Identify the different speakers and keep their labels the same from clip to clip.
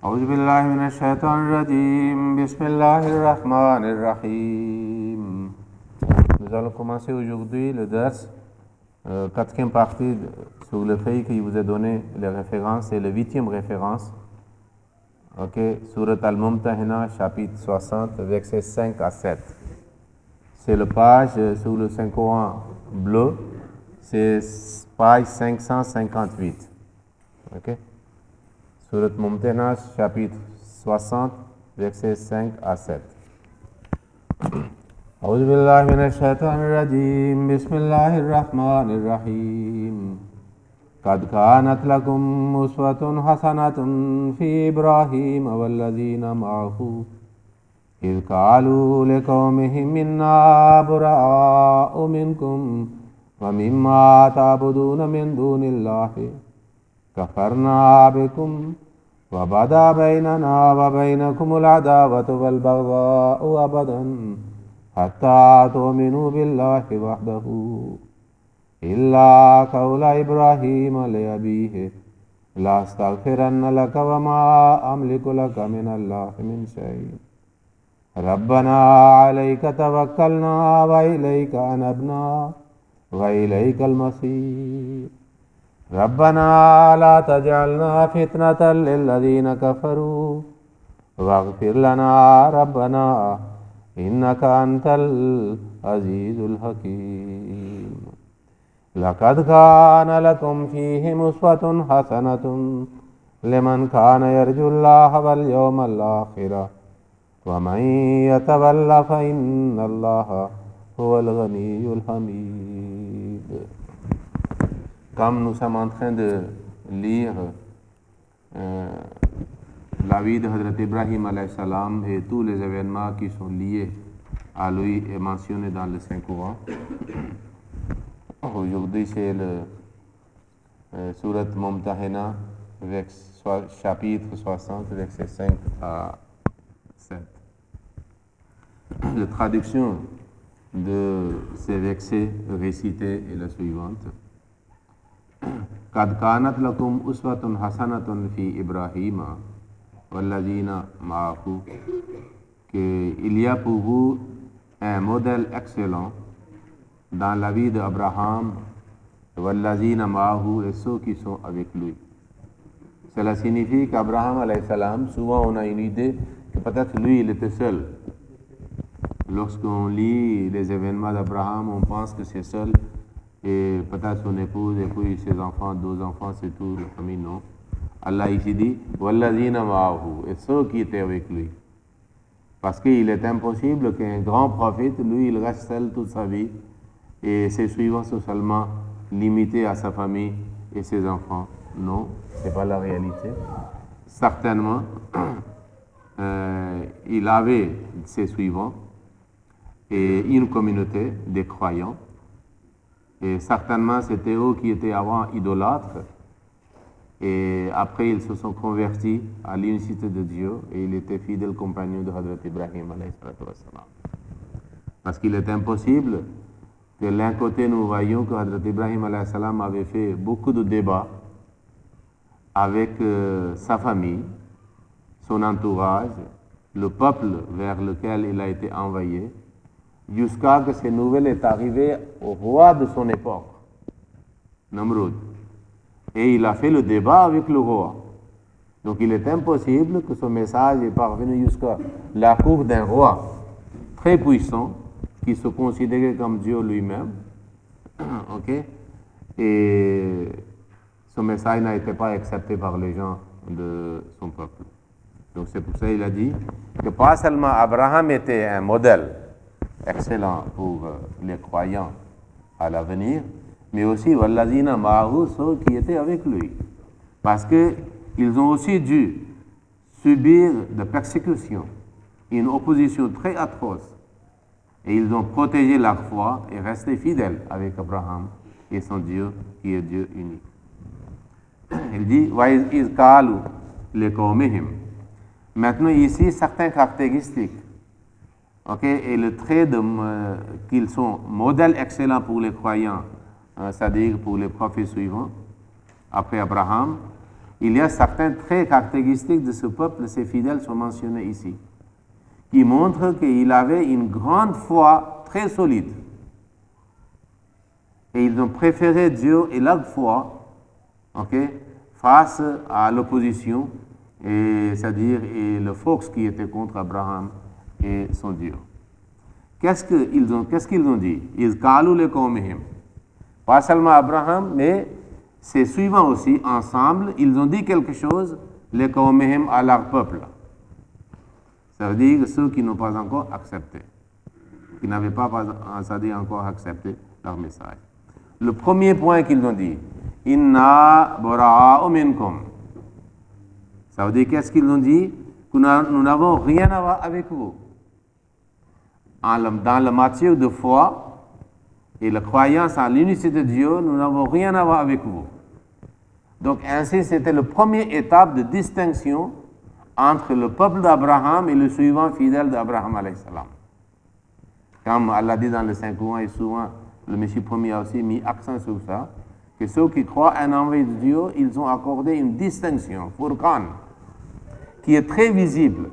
Speaker 1: أعوذ بالله من الشيطان الرجيم. بسم الله الرحمن الرحيم. Nous allons commencer aujourd'hui le dars, quatrième partie sur le fait que je vous ai donné les références et la 8e référence. Ok, Surat Al-Mumtahina, chapitre 60, versets 5 à 7. C'est la page sur le Saint-Coran bleu, c'est page 558. Ok. Surat Mumtahina, chapitre 60, versets 5 à 7. أعوذ بالله من الشيطان الرجيم. بسم الله الرحمن الرحيم. قد كانت لكم أسوة حسنة في إبراهيم والذين معه إذ قالوا لقومهم إنا براء منكم ومما تعبدون من دون الله كفرنا بكم وبدا بيننا وبينكم العداوة والبغضاء أبدا حتى تؤمنوا بالله وحده إلا قول إبراهيم لأبيه لا أستغفرن لك وما أملك لك من الله من شيء ربنا عليك توكلنا وإليك أنبنا وإليك المصير ربنا لا تجعلنا فتنة للذين كفروا واغفر لنا ربنا إنك أنت العزيز الحكيم لقد كان لكم فيهم أسوة حسنة لمن كان يرجو الله واليوم الآخر ومن يتول فإن الله هو الغني الحميد. Comme nous sommes en train de lire la vie de Hazrat Ibrahim alayhi salam et tous les événements qui sont liés à lui et mentionnés dans le Saint-Coran, aujourd'hui c'est le Surat Mumtahina, chapitre 60, versets 5 à 7. La traduction de ces versets récités est la suivante. قد كانت لكم أسوة حسنة في إبراهيم والذين معه, qu'il y a pour vous un modèle excellent dans la vie d'Abraham, والذين معه, et ceux qui sont avec lui. Cela signifie qu'Abraham alayhi salam, souvent on a une idée que peut-être lui il était seul. Lorsqu'on lit les événements d'Abraham, on pense que c'est seul et peut-être son épouse et puis ses enfants, 2 enfants, c'est tout, la famille, non. Allah ici dit Walladina ma'ahu, et ceux qui étaient avec lui. Parce qu'il est impossible qu'un grand prophète, lui, il reste seul toute sa vie et ses suivants sont seulement limités à sa famille et ses enfants. Non, ce n'est pas la réalité. Certainement, il avait ses suivants et une communauté de croyants. Et certainement, c'était eux qui étaient avant idolâtres. Et après, ils se sont convertis à l'unicité de Dieu et il était fidèle compagnon de Hazrat Ibrahim alayhi salam. Parce qu'il est impossible que l'un côté, nous voyons que Hazrat Ibrahim alayhi salam avait fait beaucoup de débats avec sa famille, son entourage, le peuple vers lequel il a été envoyé, jusqu'à que ces nouvelles est arrivées au roi de son époque, Namrud. Et il a fait le débat avec le roi. Donc il est impossible que ce message est parvenu jusqu'à la cour d'un roi très puissant, qui se considérait comme Dieu lui-même. Ok? Et ce message n'a été pas accepté par les gens de son peuple. Donc c'est pour ça qu'il a dit que pas seulement Abraham était un modèle excellent pour les croyants à l'avenir, mais aussi Walladina Ma'ahu, ceux qui étaient avec lui. Parce qu'ils ont aussi dû subir des persécutions, une opposition très atroce. Et ils ont protégé leur foi et resté fidèles avec Abraham et son Dieu qui est Dieu unique. Il dit Wa iz qalu liqawmihim. Maintenant, ici, certaines caractéristiques. Okay? Et le trait qu'ils sont modèles excellents pour les croyants, c'est-à-dire pour les prophètes suivants, après Abraham, il y a certains traits caractéristiques de ce peuple, ces fidèles sont mentionnés ici, qui montrent qu'il avait une grande foi très solide. Et ils ont préféré Dieu et leur foi, face à l'opposition, c'est-à-dire le fox qui était contre Abraham et son Dieu. Qu'est-ce qu'ils ont dit? Ils kalou le qawmihim. Pas seulement Abraham, mais ses suivants aussi, ensemble, ils ont dit quelque chose, le qawmihim à leur peuple. Ça veut dire ceux qui n'ont pas encore accepté, qui n'avaient pas encore accepté leur message. Le premier point qu'ils ont dit, Inna bara'u minkum. Ça veut dire qu'est-ce qu'ils ont dit? Que nous n'avons rien à voir avec vous. Dans la matière de foi et la croyance en l'unicité de Dieu, nous n'avons rien à voir avec vous. Donc ainsi, c'était la première étape de distinction entre le peuple d'Abraham et le suivant fidèle d'Abraham alayhi salam. Comme Allah dit dans le Saint-Coran, et souvent le Messie premier a aussi mis accent sur ça, que ceux qui croient en envers de Dieu, ils ont accordé une distinction, furqan, qui est très visible.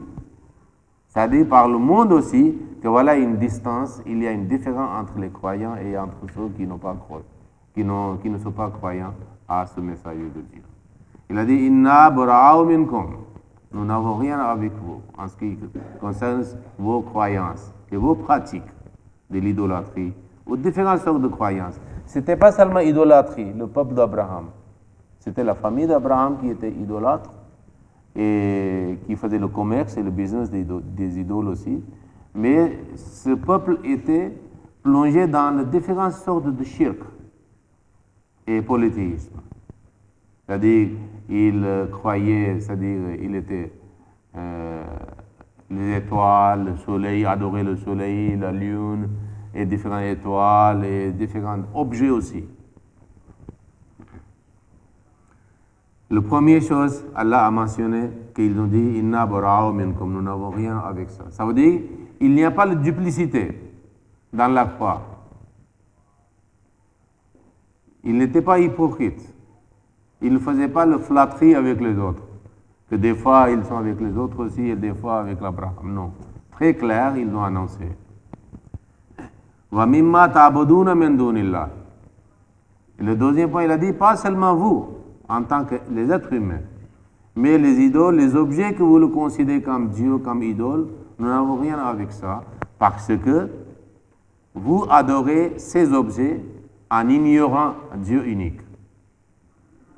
Speaker 1: C'est-à-dire par le monde aussi, que voilà une distance, il y a une différence entre les croyants et entre ceux qui n'ont pas cru, qui ne sont pas croyants à ce message de Dieu. Il a dit, Inna bara'u minkum. Nous n'avons rien avec vous en ce qui concerne vos croyances et vos pratiques de l'idolâtrie ou différentes sortes de croyances. Ce n'était pas seulement idolâtrie, le peuple d'Abraham. C'était la famille d'Abraham qui était idolâtre et qui faisait le commerce et le business des idoles aussi. Mais ce peuple était plongé dans les différentes sortes de shirk et polythéisme. C'est-à-dire, il croyait, c'est-à-dire, il était les étoiles, le soleil, adorait le soleil, la lune, et différentes étoiles, et différents objets aussi. La première chose, Allah a mentionné qu'ils ont dit, Inna bara'u minkum, nous n'avons rien avec ça. Ça veut dire, il n'y a pas de duplicité dans la foi. Ils n'étaient pas hypocrites. Ils ne faisaient pas le flatterie avec les autres. Que des fois, ils sont avec les autres aussi et des fois avec l'Abraham. Non. Très clair, ils l'ont annoncé. Wa mimma ta'buduna min dunillah. Et le deuxième point, il a dit, pas seulement vous, en tant que les êtres humains, mais les idoles, les objets que vous le considérez comme Dieu, comme idole, nous n'avons rien avec ça, parce que vous adorez ces objets en ignorant Dieu unique.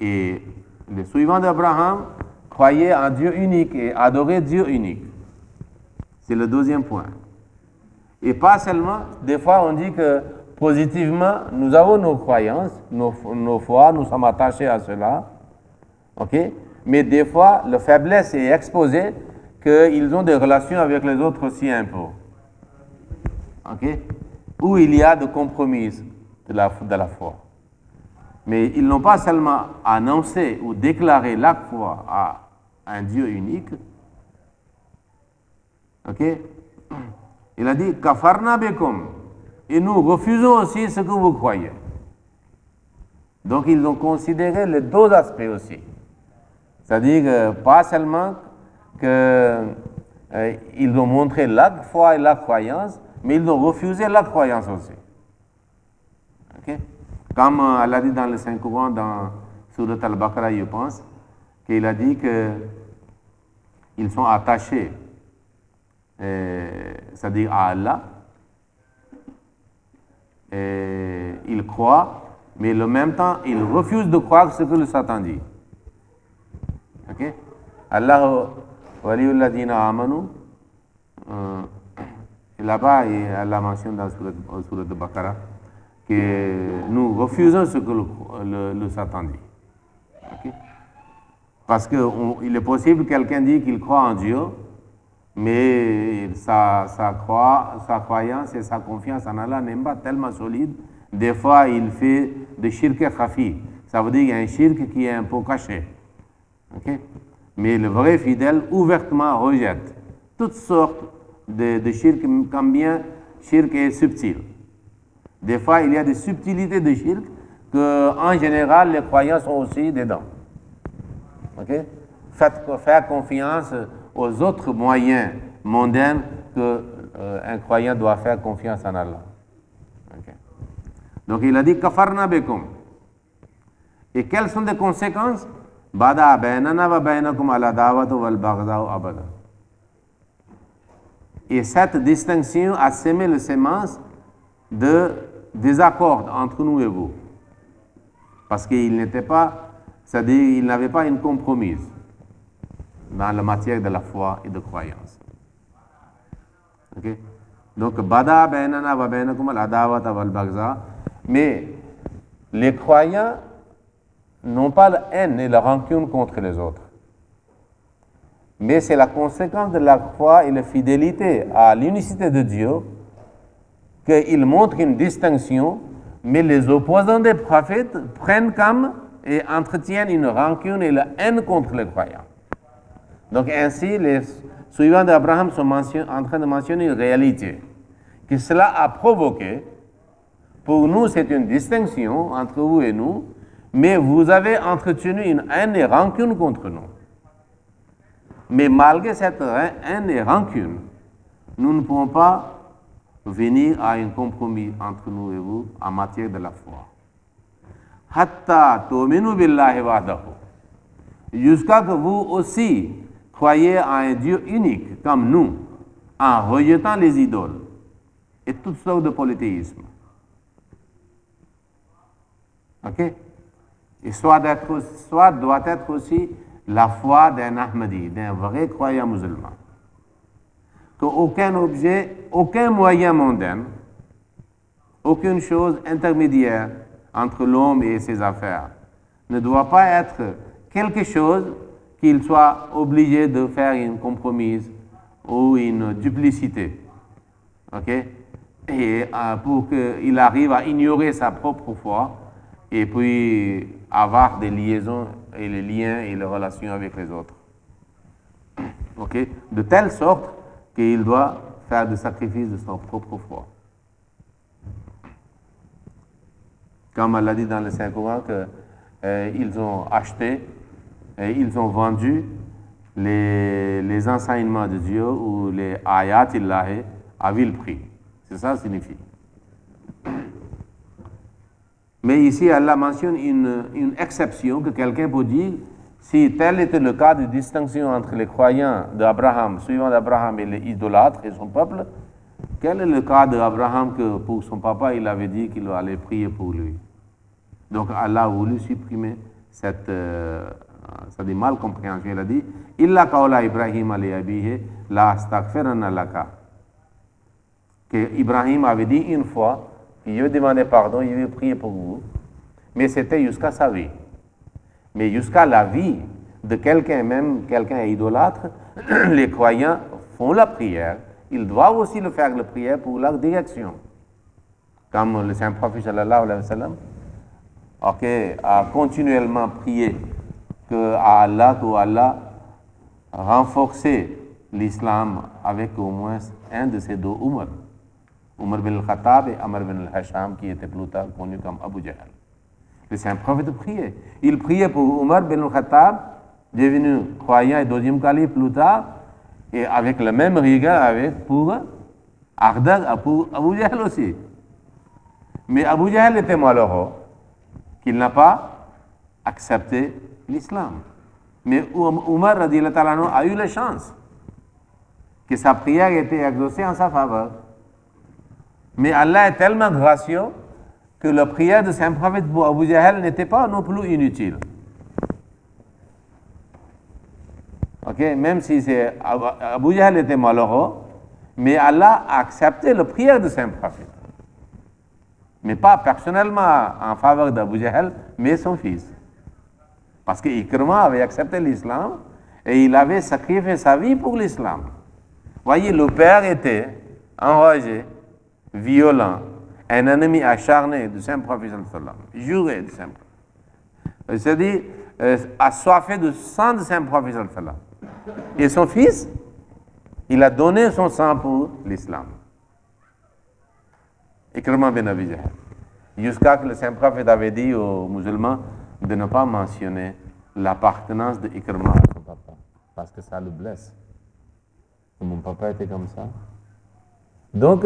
Speaker 1: Et les suivants d'Abraham croyaient en Dieu unique et adoraient Dieu unique. C'est le deuxième point. Et pas seulement, des fois on dit que positivement, nous avons nos croyances, nos foi, nous sommes attachés à cela, mais des fois, la faiblesse est exposée qu'ils ont des relations avec les autres aussi un peu. Où il y a de compromis de la foi. Mais ils n'ont pas seulement annoncé ou déclaré la foi à un Dieu unique. Il a dit Kafarna bekum. Et nous refusons aussi ce que vous croyez. Donc ils ont considéré les deux aspects aussi. C'est-à-dire que pas seulement qu'ils ont montré la foi et la croyance, mais ils ont refusé la croyance aussi. Comme Allah dit dans le Saint-Coran, dans Surat Al-Baqarah, je pense, qu'il a dit qu'ils sont attachés, c'est-à-dire à Allah, et ils croient, mais en même temps, ils refusent de croire ce que le Satan dit. Allah, waliyulladina amanu, et là-bas, Allah mentionne dans Surat Al-Baqarah, que nous refusons ce que le Satan dit. Parce qu'il est possible que quelqu'un dise qu'il croit en Dieu, mais sa croyance et sa confiance en Allah n'est pas tellement solide. Des fois, il fait de shirk khafi. Ça veut dire qu'il y a un shirk qui est un peu caché. Mais le vrai fidèle ouvertement rejette toutes sortes de shirk, comme bien shirk est subtil. Des fois, il y a des subtilités de shirk que, en général, les croyants sont aussi dedans. Okay? Faire confiance aux autres moyens mondains qu'un croyant doit faire confiance en Allah. Okay? Donc il a dit kafarna bekum. Et quelles sont les conséquences? Bada bainana wa bainakum ala dawatu wal baghdau abada. Et cette distinction a semé les semences de désaccord entre nous et vous. Parce qu'il n'était pas, c'est-à-dire il n'avait pas une compromise dans la matière de la foi et de croyance. Okay? Donc, bada bainana wa bainakum al-adawata wal baghdha. Mais les croyants n'ont pas la haine et la rancune contre les autres. Mais c'est la conséquence de la foi et la fidélité à l'unicité de Dieu qu'ils montrent une distinction, mais les opposants des prophètes prennent comme et entretiennent une rancune et la haine contre les croyants. Donc ainsi, les suivants d'Abraham sont en train de mentionner une réalité que cela a provoqué. Pour nous, c'est une distinction entre vous et nous, mais vous avez entretenu une haine et rancune contre nous. Mais malgré cette haine et rancune, nous ne pouvons pas venir à un compromis entre nous et vous en matière de la foi. Hatta tu'minu billahi wahdahu. Jusqu'à que vous aussi croyez à un Dieu unique comme nous, en rejetant les idoles et toutes sortes de polythéisme. Ok? Et soit doit être aussi la foi d'un Ahmadi, d'un vrai croyant musulman. Qu'aucun objet, aucun moyen mondain, aucune chose intermédiaire entre l'homme et ses affaires ne doit pas être quelque chose qu'il soit obligé de faire une compromise ou une duplicité. Ok? Et pour qu'il arrive à ignorer sa propre foi et puis avoir des liaisons et les liens et les relations avec les autres. Ok? De telle sorte qu'il doit faire des sacrifices de sa propre foi. Comme Allah dit dans le Saint-Coran qu'ils ont acheté et ils ont vendu les enseignements de Dieu ou les ayat illahi à vil prix. C'est ça que ça signifie. Mais ici, Allah mentionne une exception que quelqu'un peut dire, si tel était le cas de distinction entre les croyants d'Abraham, suivants d'Abraham et les idolâtres et son peuple, quel est le cas d'Abraham que pour son papa, il avait dit qu'il allait prier pour lui? Donc Allah a voulu supprimer cette mal compréhension. Il a dit, Illa qawla Ibrahim li abihi la astaghfiranna laka. Que Ibrahim avait dit une fois, il veut demander pardon, il veut prier pour vous. Mais c'était jusqu'à sa vie. Mais jusqu'à la vie de quelqu'un, même quelqu'un idolâtre, les croyants font la prière. Ils doivent aussi le faire, la prière, pour leur direction. Comme le Saint-Prophète sallallahu alayhi wa sallam a continuellement prié que Allah renforcer l'islam avec au moins un de ces deux Umar. Umar bin al-Khattab et Amr bin al-Hasham, qui était plus tard connu comme Abu Jahl. Le Saint-Prophète priait. Il priait pour Umar bin al-Khattab, devenu croyant et deuxième calife plus tard, et avec le même rigueur pour Ardar, pour Abu Jahl aussi. Mais Abu Jahl était malheureux qu'il n'a pas accepté l'islam. Mais Umar radiyallahu ta'ala anhu a eu la chance que sa prière était exaucée en sa faveur. Mais Allah est tellement gracieux que la prière de Saint-Prophète pour Abu Jahl n'était pas non plus inutile. Ok, même si Abu Jahl était malheureux, mais Allah a accepté la prière de Saint-Prophète. Mais pas personnellement en faveur d'Abu Jahl, mais son fils. Parce que Ikrima avait accepté l'islam et il avait sacrifié sa vie pour l'islam. Voyez, le père était enragé, violent, un ennemi acharné du Saint-Prophète, juré du Saint-Prophète. C'est-à-dire, assoiffé de sang du Saint-Prophète. Et son fils, il a donné son sang pour l'islam. Ikrima bin Abi Jahl. Jusqu'à ce que le Saint-Prophète avait dit aux musulmans de ne pas mentionner l'appartenance de Ikrama à son papa, parce que ça le blesse. Mon papa était comme ça. Donc,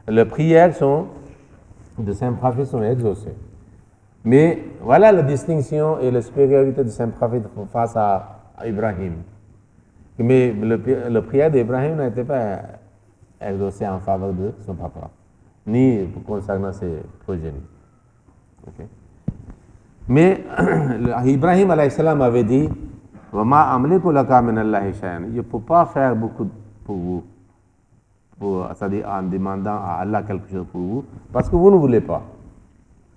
Speaker 1: les prières de Saint-Prophète sont exaucées. Mais voilà la distinction et la supériorité de Saint-Prophète face à Ibrahim. Mais le prière d'Ibrahim n'a été pas exaucée en faveur de son papa, ni concernant ses progénies. Okay. Mais Ibrahim alayhi salam avait dit, je ne peux pas faire beaucoup pour vous, c'est-à-dire en demandant à Allah quelque chose pour vous, parce que vous ne voulez pas.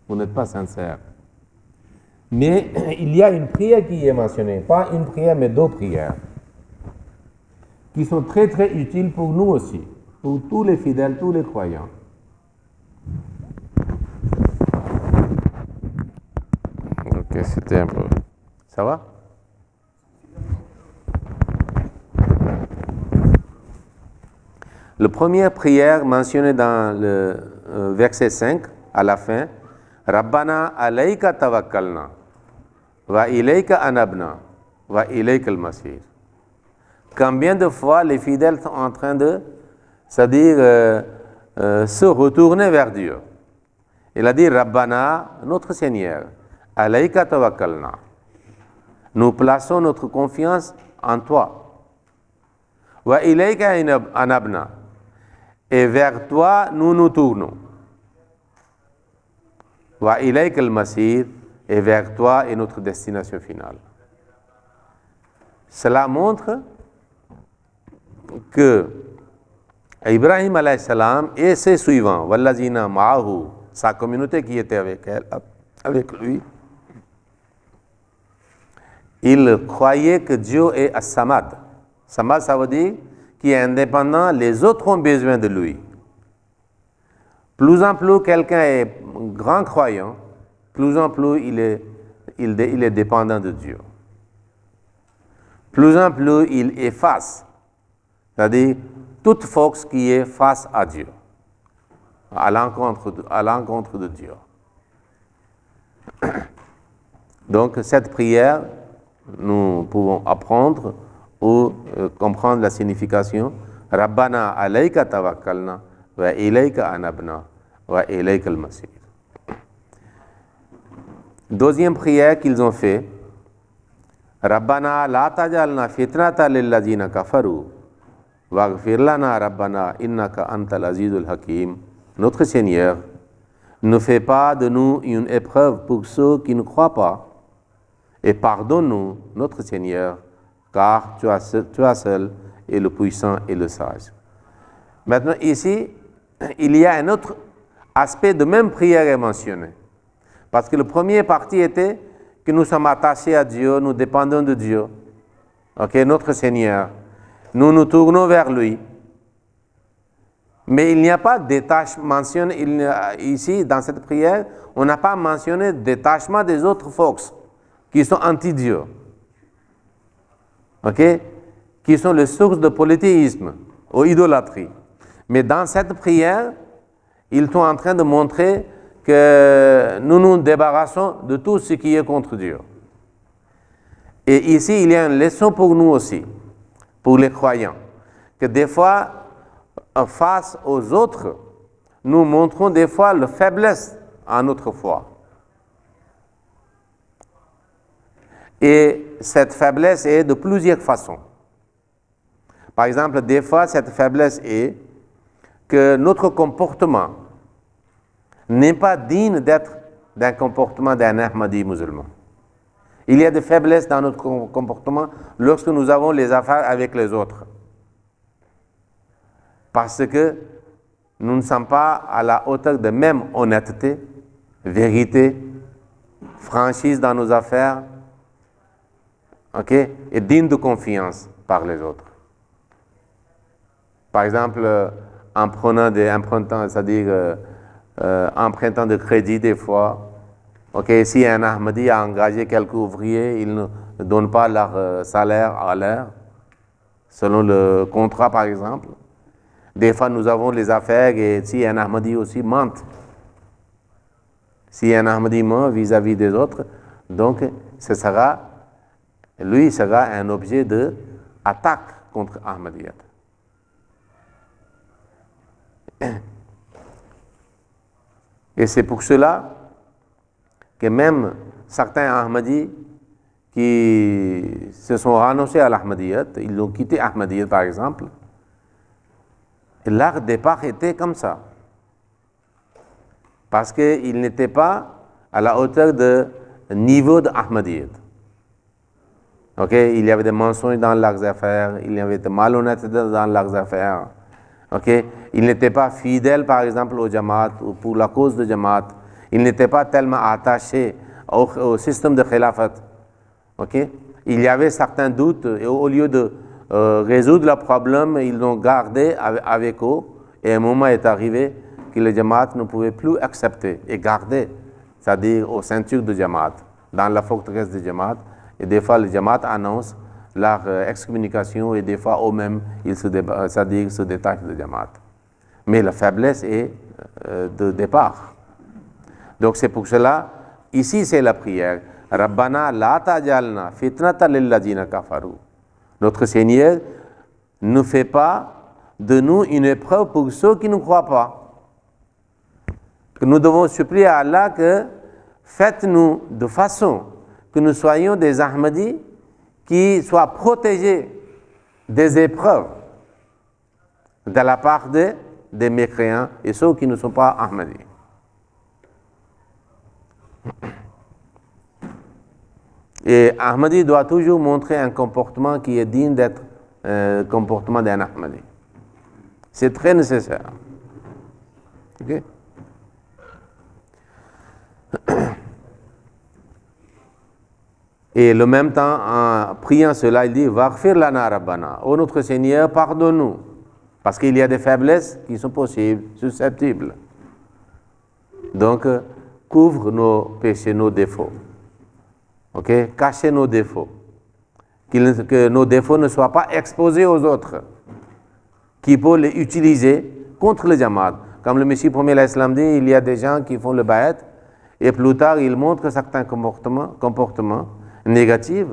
Speaker 1: Vous n'êtes pas sincère. Mais il y a une prière qui est mentionnée, pas une prière, mais deux prières, qui sont très très utiles pour nous aussi, pour tous les fidèles, tous les croyants. Ok, c'était un peu... Ça va? La première prière mentionnée dans le verset 5, à la fin, Rabbana alayka tawakkalna, wa ilayka anabna, wa ilayka al-masir. Combien de fois les fidèles sont en train de, c'est-à-dire se retourner vers Dieu. Il a dit Rabbana, notre Seigneur, alayka tawakkalna. Nous plaçons notre confiance en toi. Wa ilayka anabna. Et vers toi, nous nous tournons. Wa ilayka al-masir, et vers toi est notre destination finale. Cela montre que Ibrahim alayhi salam et ses suivants, wallazina ma'ahu, sa communauté qui était avec lui, ils croyaient que Dieu est as-samad. Samad, ça veut dire qui est indépendant, les autres ont besoin de lui. Plus en plus quelqu'un est grand croyant, plus en plus il est dépendant de Dieu. Plus en plus il efface, c'est-à-dire toute force qui est face à Dieu, à l'encontre de Dieu. Donc cette prière, nous pouvons apprendre ou comprendre la signification Rabbana alayka tawakkalna wa ilayka anabna wa ilayka al-masir. Deuxième prière qu'ils ont fait, Rabbana la tajalna fitnata lillazina kafaru waghfir lana Rabbana innaka antal azizul hakim. Notre Seigneur, ne fais pas de nous une épreuve pour ceux qui ne croient pas, et pardonne-nous, notre Seigneur, car toi seul es le puissant et le sage. Maintenant, ici, il y a un autre aspect de même prière est mentionné. Parce que le premier partie était que nous sommes attachés à Dieu, nous dépendons de Dieu. Ok, notre Seigneur. Nous nous tournons vers lui. Mais il n'y a pas de détachement mentionné ici, dans cette prière, on n'a pas mentionné détachement des autres forces qui sont anti-Dieu. Ok? Qui sont les sources de polythéisme ou idolâtrie. Mais dans cette prière, ils sont en train de montrer que nous nous débarrassons de tout ce qui est contre Dieu. Et ici, il y a une leçon pour nous aussi, pour les croyants, que des fois, face aux autres, nous montrons des fois la faiblesse en notre foi. Et cette faiblesse est de plusieurs façons. Par exemple, des fois, cette faiblesse est que notre comportement n'est pas digne d'être d'un comportement d'un Ahmadi musulman. Il y a des faiblesses dans notre comportement lorsque nous avons les affaires avec les autres. Parce que nous ne sommes pas à la hauteur de même honnêteté, vérité, franchise dans nos affaires, ok, et digne de confiance par les autres. Par exemple, empruntant, c'est-à-dire empruntant de crédit des fois. Ok, si un Ahmadi a engagé quelques ouvriers, ils ne donnent pas leur salaire à l'heure, selon le contrat par exemple. Des fois, nous avons les affaires et si un Ahmadi aussi ment. Si un Ahmadi ment vis-à-vis des autres, donc ce sera lui sera un objet d'attaque contre Ahmadiyyat. Et c'est pour cela que même certains Ahmadis qui se sont renoncés à l'Ahmadiyyat, ils ont quitté Ahmadiyyat par exemple, et leur départ était comme ça. Parce qu'ils n'étaient pas à la hauteur du niveau de Ahmadiyyat. Il y avait des mensonges dans leurs affaires, il y avait des malhonnêtetés dans leurs affaires. Ils n'étaient pas fidèles, par exemple, au Jamaat ou pour la cause de Jamaat. Ils n'étaient pas tellement attachés au système de Khilafat. Il y avait certains doutes et au lieu de résoudre le problème, ils l'ont gardé avec eux. Et un moment est arrivé que le Jamaat ne pouvait plus accepter et garder, c'est-à-dire aux ceintures de Jamaat, dans la forteresse de Jamaat. Et des fois, le Jamaat annonce leur excommunication et des fois eux-mêmes, c'est-à-dire ils se détachent de Jamaat. Mais la faiblesse est de départ. Donc c'est pour cela, ici c'est la prière. Rabbana la tajalna fitnata lilladina kafaru. Notre Seigneur ne fait pas de nous une épreuve pour ceux qui ne croient pas. Nous devons supplier à Allah que faites-nous de façon que nous soyons des Ahmadis qui soient protégés des épreuves de la part des mécréants et ceux qui ne sont pas Ahmadis. Et Ahmadi doit toujours montrer un comportement qui est digne d'être un comportement d'un Ahmadi. C'est très nécessaire. Et le même temps, en priant cela, il dit « Waghfir lana Rabbana » « Ô notre Seigneur, pardonne-nous » parce qu'il y a des faiblesses qui sont possibles, susceptibles. Donc, couvre nos péchés, nos défauts. Cachez nos défauts. Que nos défauts ne soient pas exposés aux autres, qui peuvent les utiliser contre le Jamaat. Comme le Messie premier l'Islam dit, il y a des gens qui font le bayat et plus tard ils montrent certains comportements négatifs.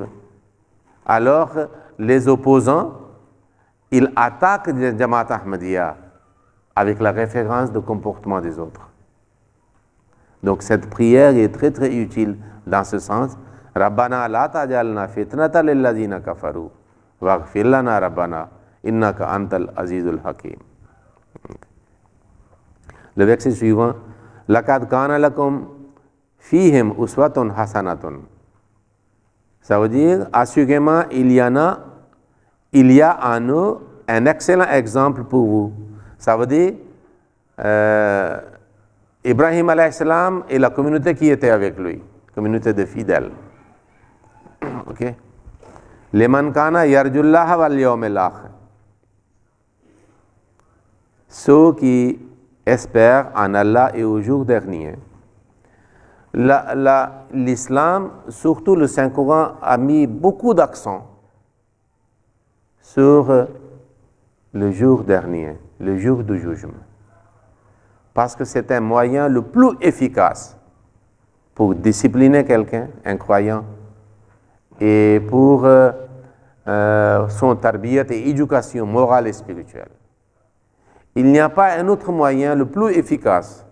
Speaker 1: Alors les opposants, ils attaquent le Jamaat Ahmadiyya avec la référence du comportement des autres. Donc cette prière est très très utile dans ce sens. Rabbana la tajalna fitnata lilladina kafaru waghfir lana Rabbana innaka antal azizul hakim. Le verset suivant, laqad kana lakum fihim uswatun hasanatun. Ça veut dire, assurément, il y a en eux un excellent exemple pour vous. Ça veut dire, Ibrahim alayhi salam et la communauté qui était avec lui, communauté de fidèles. Liman kana yarjullaha wal yawmil akhir. Ceux qui espèrent en Allah et au jour dernier. L'islam, surtout le Saint-Coran, a mis beaucoup d'accent sur le jour dernier, le jour du jugement. Parce que c'est un moyen le plus efficace pour discipliner quelqu'un, un croyant, et pour son tarbiyat et éducation morale et spirituelle. Il n'y a pas un autre moyen le plus efficace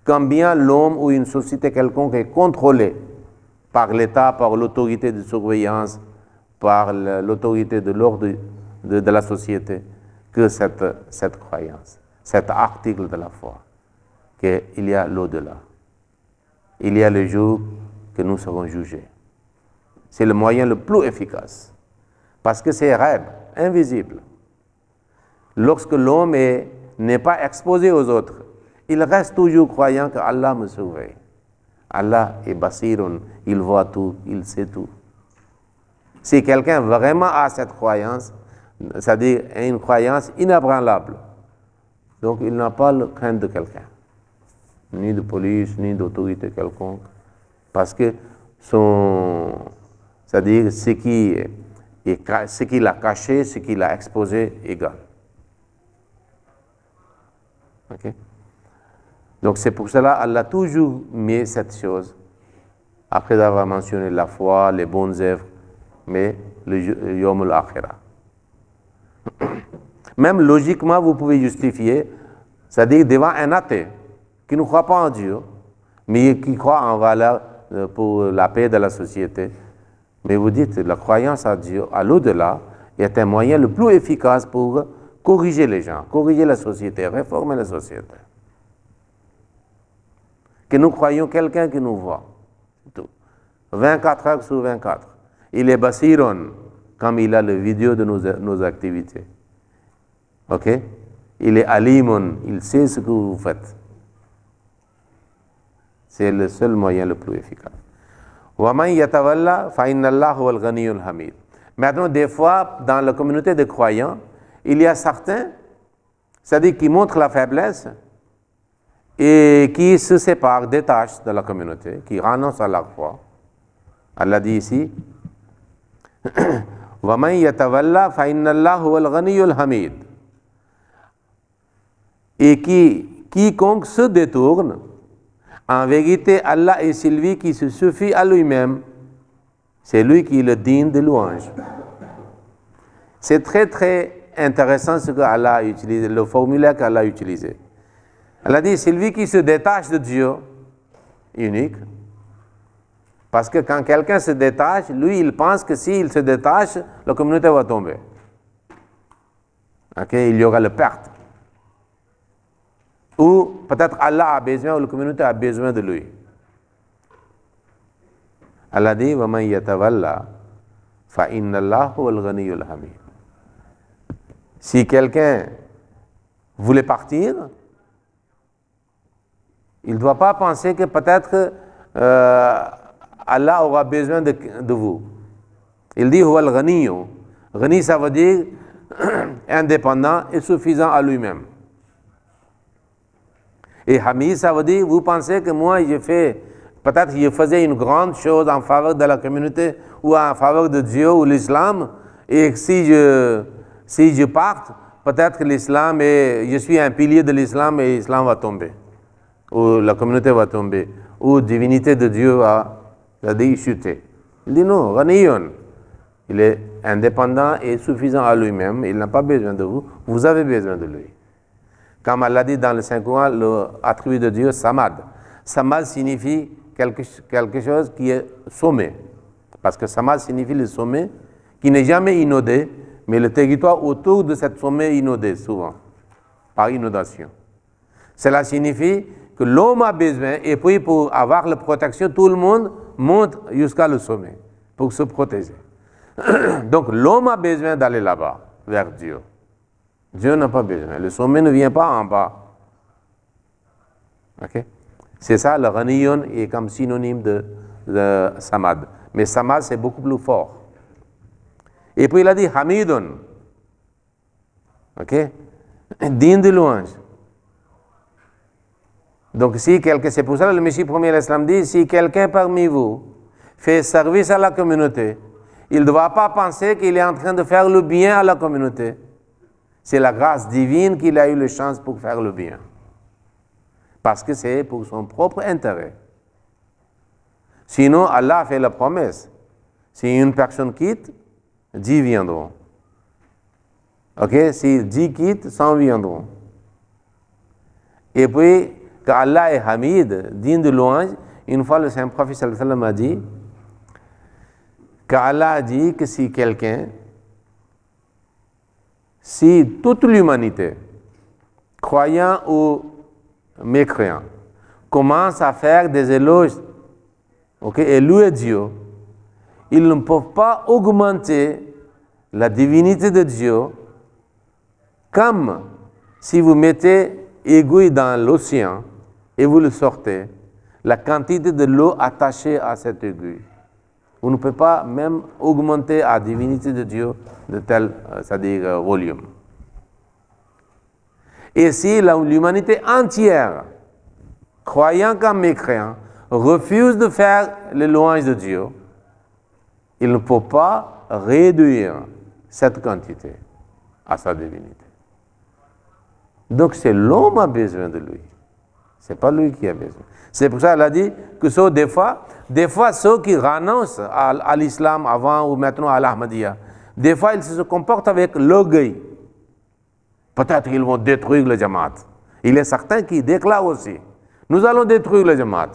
Speaker 1: quand bien l'homme ou une société quelconque est contrôlée par l'État, par l'autorité de surveillance, par l'autorité de l'ordre de la société, que cette croyance, cet article de la foi, qu'il y a l'au-delà. Il y a le jour que nous serons jugés. C'est le moyen le plus efficace, parce que c'est rêve, invisible. Lorsque l'homme n'est pas exposé aux autres, il reste toujours croyant que Allah me surveille. Allah est basirun, il voit tout, il sait tout. Si quelqu'un vraiment a cette croyance, c'est-à-dire une croyance inébranlable, donc il n'a pas le crainte de quelqu'un, ni de police, ni d'autorité quelconque, parce que c'est-à-dire ce qu'il a caché, ce qu'il a exposé, égal. Donc c'est pour cela Allah a toujours mis cette chose, après avoir mentionné la foi, les bonnes œuvres, mais le Yawm al-Akhirah. Même logiquement, vous pouvez justifier, c'est-à-dire devant un athée qui ne croit pas en Dieu, mais qui croit en valeur pour la paix de la société. Mais vous dites, la croyance à Dieu, à l'au-delà, est un moyen le plus efficace pour corriger les gens, corriger la société, réformer la société. Que nous croyons quelqu'un qui nous voit. C'est tout. 24 heures sur 24. Il est basiron, comme il a le vidéo de nos activités. Ok? Il est alimun, il sait ce que vous faites. C'est le seul moyen le plus efficace. وَمَنْ يَتَوَلَّى فَإِنَّ اللَّهَ هُوَ الْغَنِيُّ الْحَمِيدُ. Maintenant, des fois, dans la communauté de croyants, il y a certains, c'est-à-dire qui montrent la faiblesse et qui se séparent, détachent de la communauté, qui renoncent à leur foi. Allah dit ici, وَمَنْ يَتَوَلَّى فَإِنَّ اللَّهَ هُوَ الْغَنِيُّ الْحَمِيدُ. Et quiconque se détourne, en vérité, Allah est celui qui se suffit à lui-même. C'est lui qui est le digne de louange. C'est très très intéressant ce que Allah a utilisé, le formulaire qu'Allah a utilisé. Allah dit, c'est lui qui se détache de Dieu, unique. Parce que quand quelqu'un se détache, lui, il pense que s'il se détache, la communauté va tomber. Okay? Il y aura la perte. Ou peut-être Allah a besoin, ou la communauté a besoin de lui. Allah dit, وَمَنْ يَتَوَلَّى فَإِنَّ اللَّهَ هُوَ الْغَنِيُّ الْحَمِيدُ. Si quelqu'un voulait partir, il ne doit pas penser que peut-être Allah aura besoin de vous. Il dit, هُوَ الْغَنِيُّ. Ghani, ça veut dire indépendant et suffisant à lui-même. Et Hamid, ça veut dire, vous pensez que moi, peut-être je faisais une grande chose en faveur de la communauté ou en faveur de Dieu ou l'islam, et si je parte, peut-être que l'islam je suis un pilier de l'islam et l'islam va tomber, ou la communauté va tomber, ou la divinité de Dieu va chuter. Il dit non, Ghaniyun, il est indépendant et suffisant à lui-même, il n'a pas besoin de vous, vous avez besoin de lui. Comme Allah dit dans le Saint-Coran, l'attribut de Dieu, Samad. Samad signifie quelque chose qui est sommé. Parce que Samad signifie le sommet qui n'est jamais inondé, mais le territoire autour de cette sommet est inondé souvent, par inondation. Cela signifie que l'homme a besoin, et puis pour avoir la protection, tout le monde monte jusqu'à le sommet pour se protéger. Donc l'homme a besoin d'aller là-bas, vers Dieu. Dieu n'a pas besoin. Le sommet ne vient pas en bas. Okay? C'est ça, le Ghaniyun est comme synonyme de Samad. Mais Samad, c'est beaucoup plus fort. Et puis il a dit Hamidun. Ok? Digne de louange. Donc c'est pour ça que le Messie premier l'Islam dit, si quelqu'un parmi vous fait service à la communauté, il ne doit pas penser qu'il est en train de faire le bien à la communauté. C'est la grâce divine qu'il a eu la chance pour faire le bien. Parce que c'est pour son propre intérêt. Sinon, Allah fait la promesse. Si une personne quitte, 10 viendront. Ok? Si 10 quittent, 100 viendront. Et puis, que Allah est Hamid, digne de louange, une fois le Saint-Prophète sallallahu alayhi wa sallam a dit qu'Allah a dit que si toute l'humanité, croyant ou mécréant, commence à faire des éloges, et louer Dieu, ils ne peuvent pas augmenter la divinité de Dieu comme si vous mettez aiguille dans l'océan et vous le sortez, la quantité de l'eau attachée à cette aiguille. Vous ne pouvez pas même augmenter la divinité de Dieu de tel, c'est-à-dire volume. Et si l'humanité entière, croyant comme mécréant, refuse de faire les louanges de Dieu, il ne peut pas réduire cette quantité à sa divinité. Donc c'est l'homme qui a besoin de lui. Ce n'est pas lui qui a besoin. C'est pour ça qu'elle a dit que des fois ceux qui renoncent à l'islam avant ou maintenant à l'Ahmadiyya, des fois ils se comportent avec l'orgueil. Peut-être qu'ils vont détruire le Jamaat. Il est certain qu'ils déclarent aussi, nous allons détruire le Jamaat.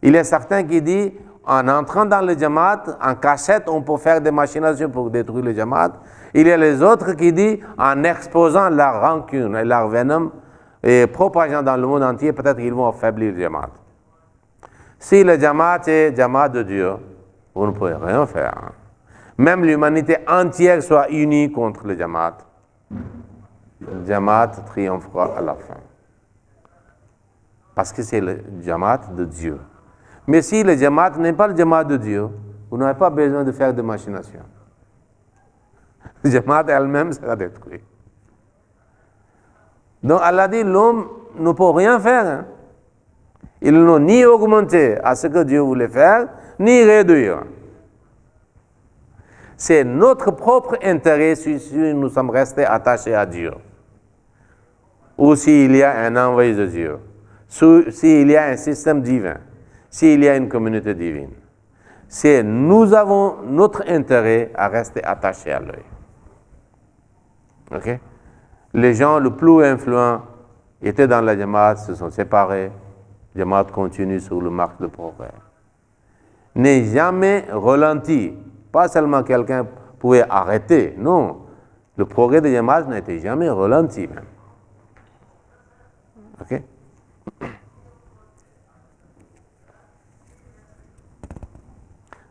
Speaker 1: Il est certain qu'il dit, en entrant dans le Jamaat, en cachette, on peut faire des machinations pour détruire le Jamaat. Il y a les autres qui disent, en exposant leur rancune et leur venin et propageant dans le monde entier, peut-être qu'ils vont affaiblir le Jamaat. Si le Jamaat est Jamaat de Dieu, vous ne pouvez rien faire. Même l'humanité entière soit unie contre le Jamaat. Le Jamaat triomphera à la fin. Parce que c'est le Jamaat de Dieu. Mais si le Jamaat n'est pas le Jamaat de Dieu, vous n'avez pas besoin de faire de machination. Le Jamaat elle-même sera détruite. Donc Allah dit, l'homme ne peut rien faire. Hein. Ils n'ont ni augmenté à ce que Dieu voulait faire, ni réduire. C'est notre propre intérêt si nous sommes restés attachés à Dieu. Ou s'il y a un envoyé de Dieu. S'il y a un système divin. S'il y a une communauté divine. Nous avons notre intérêt à rester attachés à lui. Ok? Les gens les plus influents étaient dans la Jamaat, se sont séparés. La Jamaat continue sur le marche de progrès. N'est jamais ralenti. Pas seulement quelqu'un pouvait arrêter. Non. Le progrès de Jamaat n'était jamais ralenti même. Ok?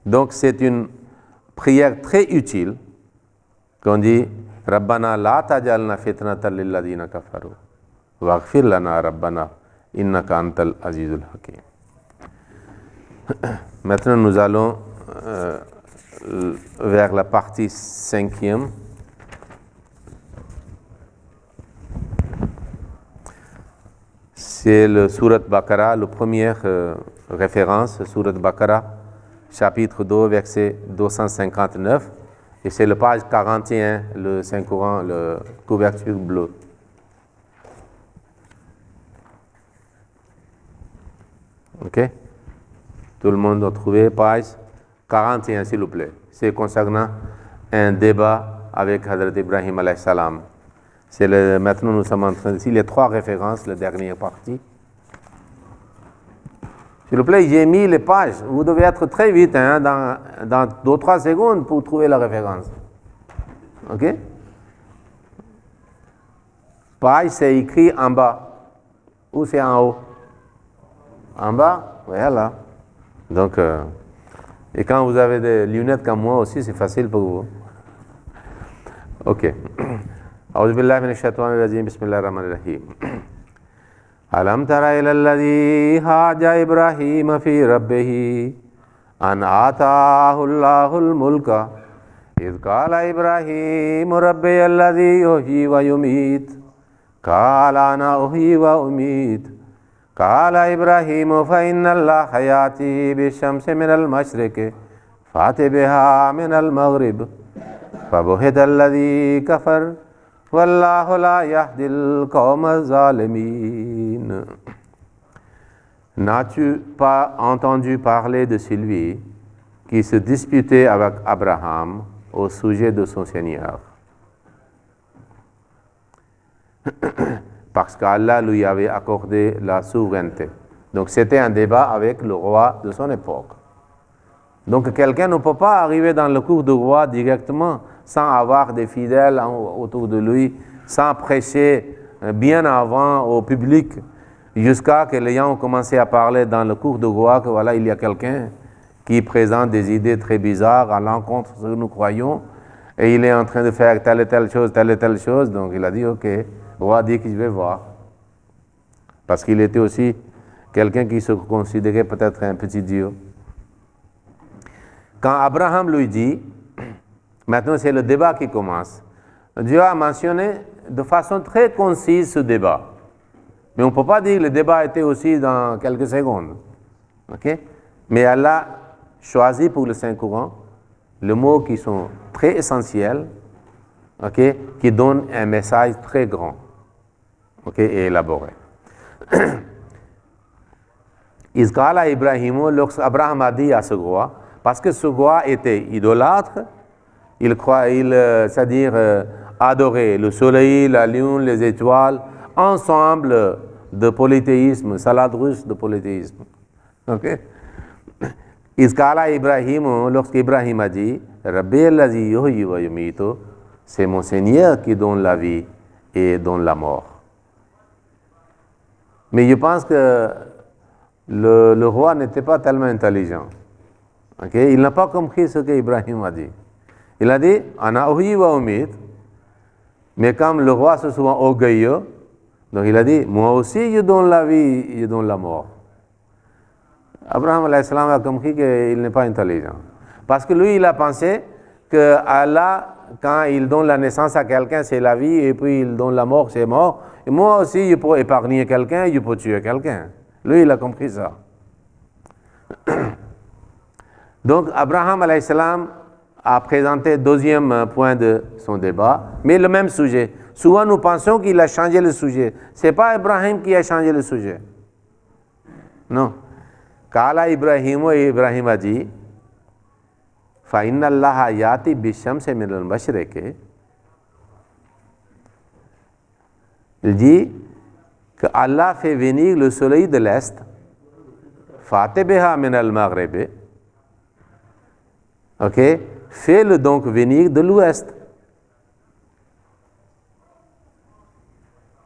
Speaker 1: Donc c'est une prière très utile qu'on dit Rabbana la tajalna fitnatan lil ladina kafaru waghfir lana Rabbana innaka antal azizul hakim. Maintenant nous allons vers la partie 5e. C'est le Surat Baqara, la première référence, Surat Baqara, chapitre 2, verset 259. Et c'est le page 41, le Saint-Coran, la couverture bleue. Ok? Tout le monde a trouvé page 41, s'il vous plaît. C'est concernant un débat avec Hadrat Ibrahim alayhi salam. Maintenant, nous sommes en train de... Il y a 3 références, la dernière partie. S'il vous plaît, j'ai mis les pages. Vous devez être très vite, hein, dans 2-3 secondes pour trouver la référence. OK? Page, c'est écrit en bas. Ou c'est en haut? En bas? Voilà. Donc, et quand vous avez des lunettes comme moi aussi, c'est facile pour vous. OK. أعوذ بالله من الشيطان الرجيم بسم الله الرحمن الرحيم ألم تر إلى الذي حاج إبراهيم في ربه أن آتاه الله الملك إذ قال إبراهيم ربي الذي يحيي ويميت قال أنا أحيي وأميت قال إبراهيم فإن الله يأتي بالشمس من المشرق فأت بها من المغرب فبهت الذي كفر Wallahu la yahdil qawma zalimin. N'as-tu pas entendu parler de celui qui se disputait avec Abraham au sujet de son Seigneur? Parce qu'Allah lui avait accordé la souveraineté. Donc c'était un débat avec le roi de son époque. Donc quelqu'un ne peut pas arriver dans le cours de roi directement sans avoir des fidèles autour de lui, sans prêcher bien avant au public, jusqu'à que les gens ont commencé à parler dans le cours de roi que voilà, il y a quelqu'un qui présente des idées très bizarres à l'encontre de ce que nous croyons, et il est en train de faire telle et telle chose, donc il a dit, ok, le roi dit que je vais voir. Parce qu'il était aussi quelqu'un qui se considérait peut-être un petit Dieu. Quand Abraham lui dit, maintenant c'est le débat qui commence, Dieu a mentionné de façon très concise ce débat. Mais on ne peut pas dire que le débat était aussi dans quelques secondes. Okay? Mais elle a choisi pour le Saint-Coran les mots qui sont très essentiels, okay? Qui donnent un message très grand, okay? Et élaboré. Isqala Ibrahimo, lorsque Abraham a dit à ce roi, parce que ce roi était idolâtre, c'est-à-dire adorer le soleil, la lune, les étoiles, ensemble de polythéisme, salade russe de polythéisme. Ok? Isqala Ibrahimo, lorsqu'Ibrahim a dit, Rabbi allazi yuhyi wa yumitu, c'est mon Seigneur qui donne la vie et donne la mort. Mais je pense que le roi n'était pas tellement intelligent. Okay? Il n'a pas compris ce qu'Ibrahim a dit. Il a dit, Ana uhyi wa umit, mais comme le roi c'est souvent orgueilleux, donc il a dit, moi aussi je donne la vie, je donne la mort. Abraham alayhi salam a compris qu'il n'est pas intelligent. Parce que lui, il a pensé que Allah, quand il donne la naissance à quelqu'un, c'est la vie, et puis il donne la mort, c'est mort. Et moi aussi, je peux épargner quelqu'un, je peux tuer quelqu'un. Lui, il a compris ça. Donc, Abraham alayhi salam a présenté deuxième point de son débat, mais le même sujet. Souvent, nous pensons qu'il a changé le sujet. Ce n'est pas Ibrahim qui a changé le sujet. Non. Kala Ibrahim, et Ibrahim a dit, fa inna Allah yati bishamsi min al-mashriqi. Il dit que Allah fait venir le soleil de l'Est, fatibiha min al-maghribi. Ok? Fais-le donc venir de l'Ouest.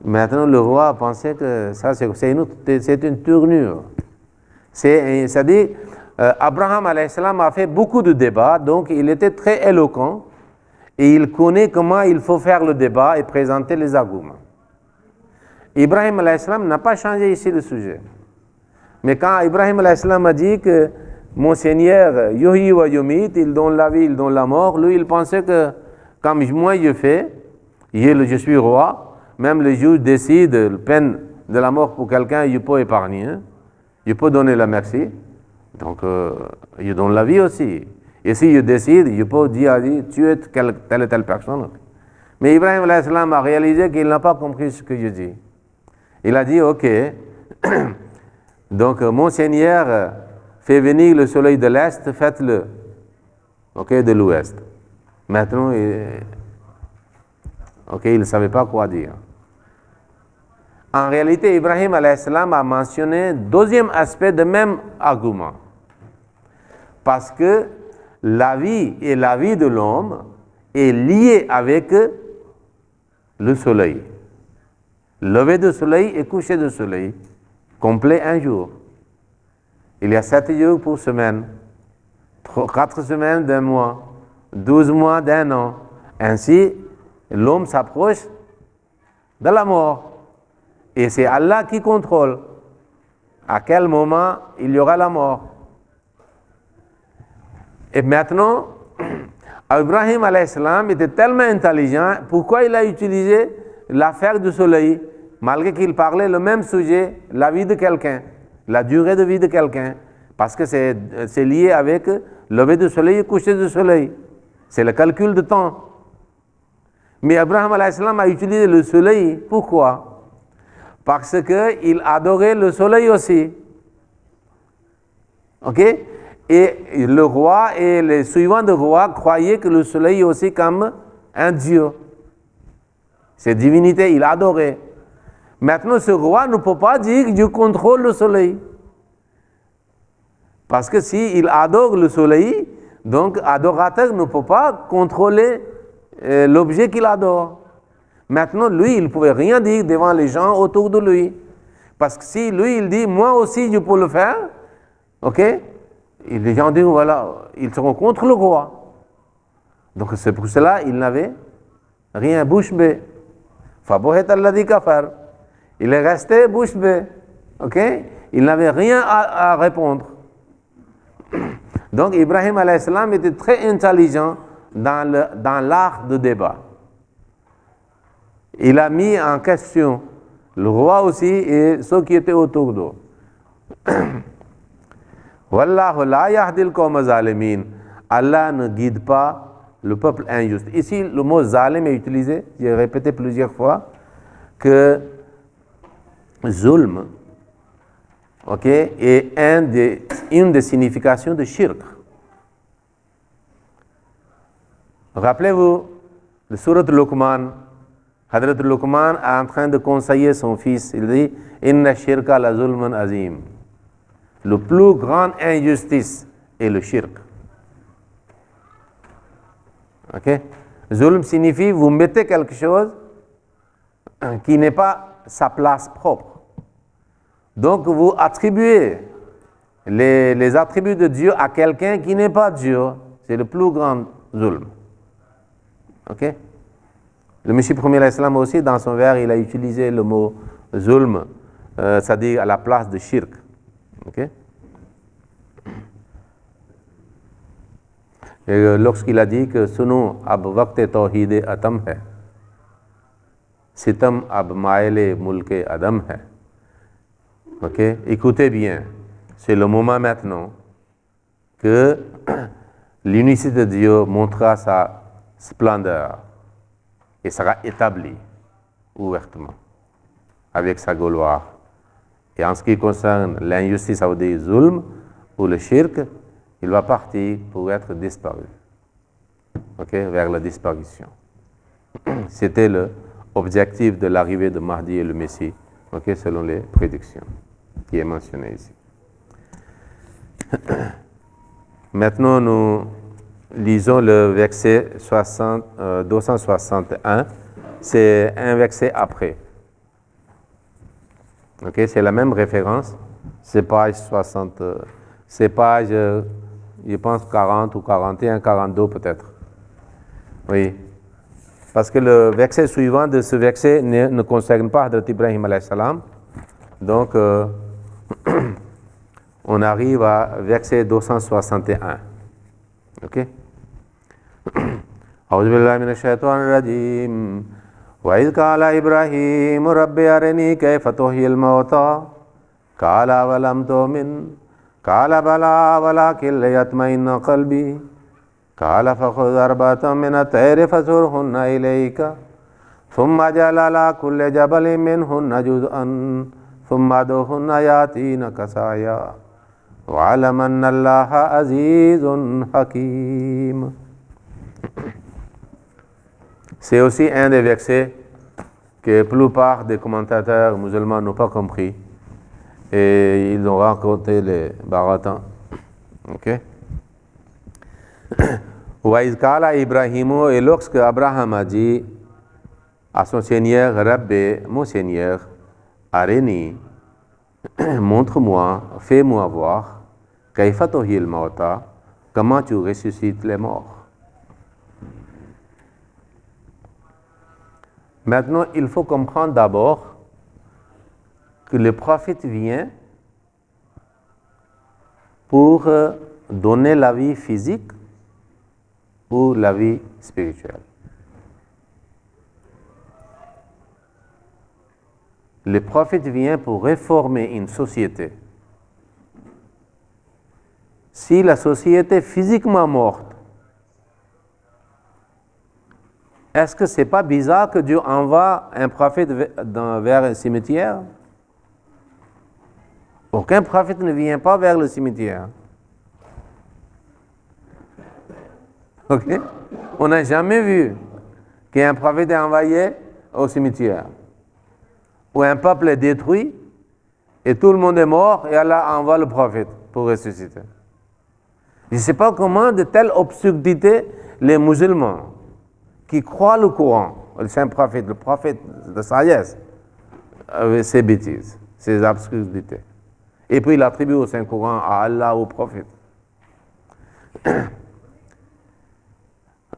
Speaker 1: Maintenant, le roi a pensé que ça, c'est une tournure. C'est-à-dire, Abraham alayhi salam a fait beaucoup de débats, donc il était très éloquent et il connaît comment il faut faire le débat et présenter les arguments. Ibrahim alayhi salam n'a pas changé ici le sujet. Mais quand Ibrahim alayhi salam a dit que mon Seigneur, yuhyi wa yumit, il donne la vie, il donne la mort, lui il pensait que comme moi je fais, je suis roi, même le juge décide la peine de la mort pour quelqu'un, je peux épargner, je peux donner la merci. Donc, je donne la vie aussi. Et si je décide, je peux dire, tuer telle et telle personne. Mais Ibrahim alayhi salam a réalisé qu'il n'a pas compris ce que je dis. Il a dit, ok, donc mon Seigneur fait venir le soleil de l'Est, faites-le, ok, de l'Ouest. Maintenant, ok, il ne savait pas quoi dire. En réalité, Ibrahim alayhi salam a mentionné deuxième aspect de même argument. Parce que la vie et la vie de l'homme est liée avec le soleil. Lever du soleil et coucher du soleil, complet un jour. Il y a 7 jours pour semaine, 4 semaines d'un mois, 12 mois d'un an. Ainsi, l'homme s'approche de la mort. Et c'est Allah qui contrôle à quel moment il y aura la mort. Et maintenant, Ibrahim alayhi salam était tellement intelligent, pourquoi il a utilisé l'affaire du soleil, malgré qu'il parlait le même sujet, la vie de quelqu'un, la durée de vie de quelqu'un, parce que c'est lié avec lever du soleil et coucher du soleil. C'est le calcul de temps. Mais Ibrahim alayhi salam a utilisé le soleil, pourquoi? Parce qu'il adorait le soleil aussi. Ok? Et le roi et les suivants du roi croyaient que le soleil est aussi comme un dieu. C'est divinité, il adorait. Maintenant, ce roi ne peut pas dire que je contrôle le soleil. Parce que s'il adore le soleil, donc adorateur ne peut pas contrôler l'objet qu'il adore. Maintenant, lui, il ne pouvait rien dire devant les gens autour de lui. Parce que si lui, il dit, moi aussi, je peux le faire, ok? Et les gens disent, voilà, ils seront contre le roi. Donc c'est pour cela il n'avait rien, bouche bée. Fabohet alladhi kafar. Il est resté bouche bée. Ok? Il n'avait rien à répondre. Donc Ibrahim alayhi salam était très intelligent dans l'art de débat. Il a mis en question le roi aussi et ceux qui étaient autour d'eux. Wallahu la yahdil qawma zalimin. Allah ne guide pas le peuple injuste. Ici, le mot zalim est utilisé, j'ai répété plusieurs fois, que zulm, ok, est une des significations de shirk. Rappelez-vous, le surat Luqman, Hadrat Luqman est en train de conseiller son fils. Il dit Inna shirka la zulmun azim. Le plus grande injustice est le shirk. Ok? Zulm signifie vous mettez quelque chose qui n'est pas sa place propre. Donc vous attribuez les attributs de Dieu à quelqu'un qui n'est pas Dieu. C'est le plus grand zulm. Ok? Le Messie premier l'Islam aussi, dans son vers, il a utilisé le mot zulm, c'est-à-dire à la place de shirk. Ok? Et lorsqu'il a dit que sunu ab waqt tawhid atam hai, sitam ab maile mulke adam hai. Ok? Écoutez bien, c'est le moment maintenant que l'unicité de Dieu montrera sa splendeur et sera établie ouvertement avec sa gloire. Et en ce qui concerne l'injustice, ça veut dire zulm ou le shirk, il va partir pour être disparu, ok, vers la disparition. C'était l'objectif de l'arrivée de Mahdi et le Messie, ok, selon les prédictions qui est mentionné ici. Maintenant, nous lisons le verset 261. C'est un verset après. Ok, c'est la même référence. C'est page 60. C'est page, je pense, 40 ou 41, 42 peut-être. Oui. Parce que le verset suivant de ce verset ne concerne pas Hadrat Ibrahim alayhi salam. Donc, on arrive à verset 261. Ok? أعوذ بالله من الشيطان الرجيم وإذ قال إبراهيم رب أرني كيف تحيي الموتى قال أولم تؤمن قال بلى ولكن ليطمئن قلبي قال فخذ أربعة من الطير فصرهن إليك ثم اجعل على كل جبل منهن جزءا ثم ادعهن يأتينك سعيا واعلم أن الله عزيز حكيم. C'est aussi un des versets que la plupart des commentateurs musulmans n'ont pas compris et ils ont raconté les baratans. Ok? وَإِذْ قَالَ إِبْرَاهِيمُ, et lorsque Abraham a dit à son Seigneur, Rabbi, mon Seigneur, Arini, montre-moi, fais-moi voir, كَيْفَ تُحْيِي الْمَوْتَى, comment tu ressuscites les morts. Maintenant, il faut comprendre d'abord que le prophète vient pour donner la vie physique ou la vie spirituelle. Le prophète vient pour réformer une société. Si la société est physiquement morte, est-ce que ce n'est pas bizarre que Dieu envoie un prophète vers un cimetière? Aucun prophète ne vient pas vers le cimetière. Ok? On n'a jamais vu qu'un prophète est envoyé au cimetière, où un peuple est détruit et tout le monde est mort et Allah envoie le prophète pour ressusciter. Je ne sais pas comment de telles absurdités les musulmans qui croient le Coran, le saint prophète, le prophète de sagesse, avec ces bêtises, ces absurdités. Et puis il attribue au saint Coran à Allah, au prophète.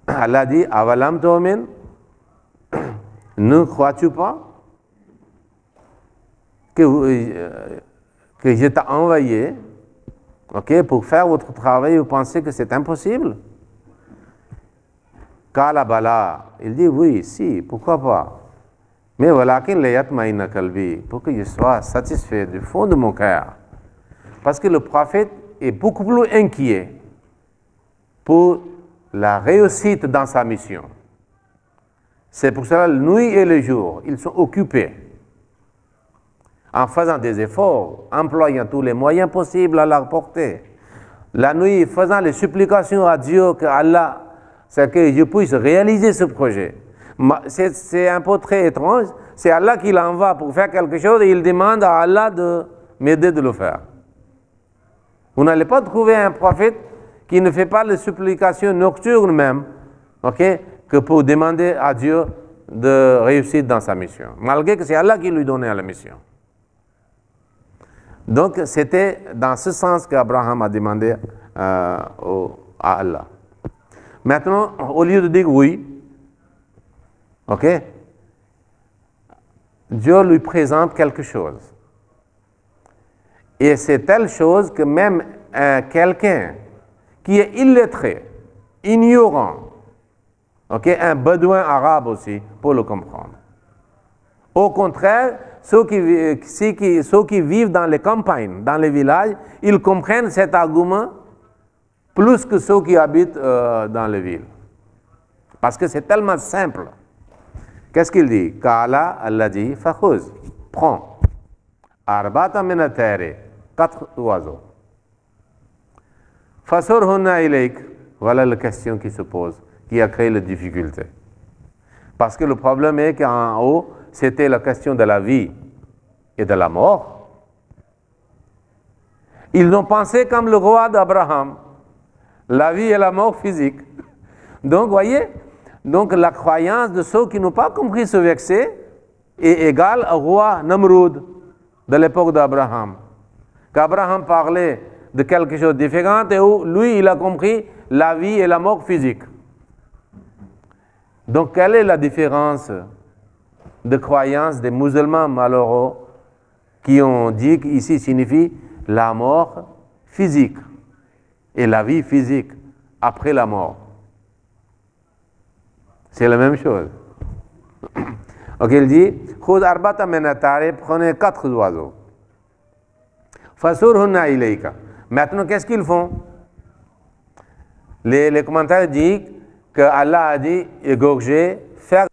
Speaker 1: Allah dit, Avalam Tomin, ne crois-tu pas que je t'ai envoyé, ok, pour faire votre travail, vous pensez que c'est impossible? Kala bala, il dit oui, si, pourquoi pas. Mais walakin layatmaïna kalbi, pour que je sois satisfait du fond de mon cœur. Parce que le prophète est beaucoup plus inquiet pour la réussite dans sa mission. C'est pour cela, la nuit et le jour, ils sont occupés en faisant des efforts, employant tous les moyens possibles à leur portée. La nuit, faisant les supplications à Dieu que Allah, c'est que je puisse réaliser ce projet. C'est un peu très étrange. C'est Allah qui l'envoie pour faire quelque chose et il demande à Allah de m'aider de le faire. Vous n'allez pas trouver un prophète qui ne fait pas les supplications nocturnes même, ok, que pour demander à Dieu de réussir dans sa mission, malgré que c'est Allah qui lui donnait la mission. Donc, c'était dans ce sens qu'Abraham a demandé à Allah. Maintenant, au lieu de dire oui, ok, Dieu lui présente quelque chose. Et c'est telle chose que même quelqu'un qui est illettré, ignorant, ok, un bédouin arabe aussi, pour le comprendre. Au contraire, ceux qui vivent dans les campagnes, dans les villages, ils comprennent cet argument plus que ceux qui habitent dans les villes. Parce que c'est tellement simple. Qu'est-ce qu'il dit? Kala, Allah dit, fakhuz, prends. Arbata minatari, 4 oiseaux. Fasurhunna ilayk, voilà la question qui se pose, qui a créé la difficulté. Parce que le problème est qu'en haut, c'était la question de la vie et de la mort. Ils ont pensé comme le roi d'Abraham, la vie et la mort physique. Donc, voyez, donc la croyance de ceux qui n'ont pas compris ce verset est égale au roi Namrud de l'époque d'Abraham. Qu'Abraham parlait de quelque chose de différent et où lui, il a compris la vie et la mort physique. Donc, quelle est la différence de croyance des musulmans malheureux qui ont dit qu'ici signifie la mort physique et la vie physique après la mort? C'est la même chose. Ok, il dit, Khud arbata minatari, prenez 4 oiseaux. Fasurhunna ilayka. Maintenant, qu'est-ce qu'ils font? Les commentaires disent que Allah a dit égorger, faire.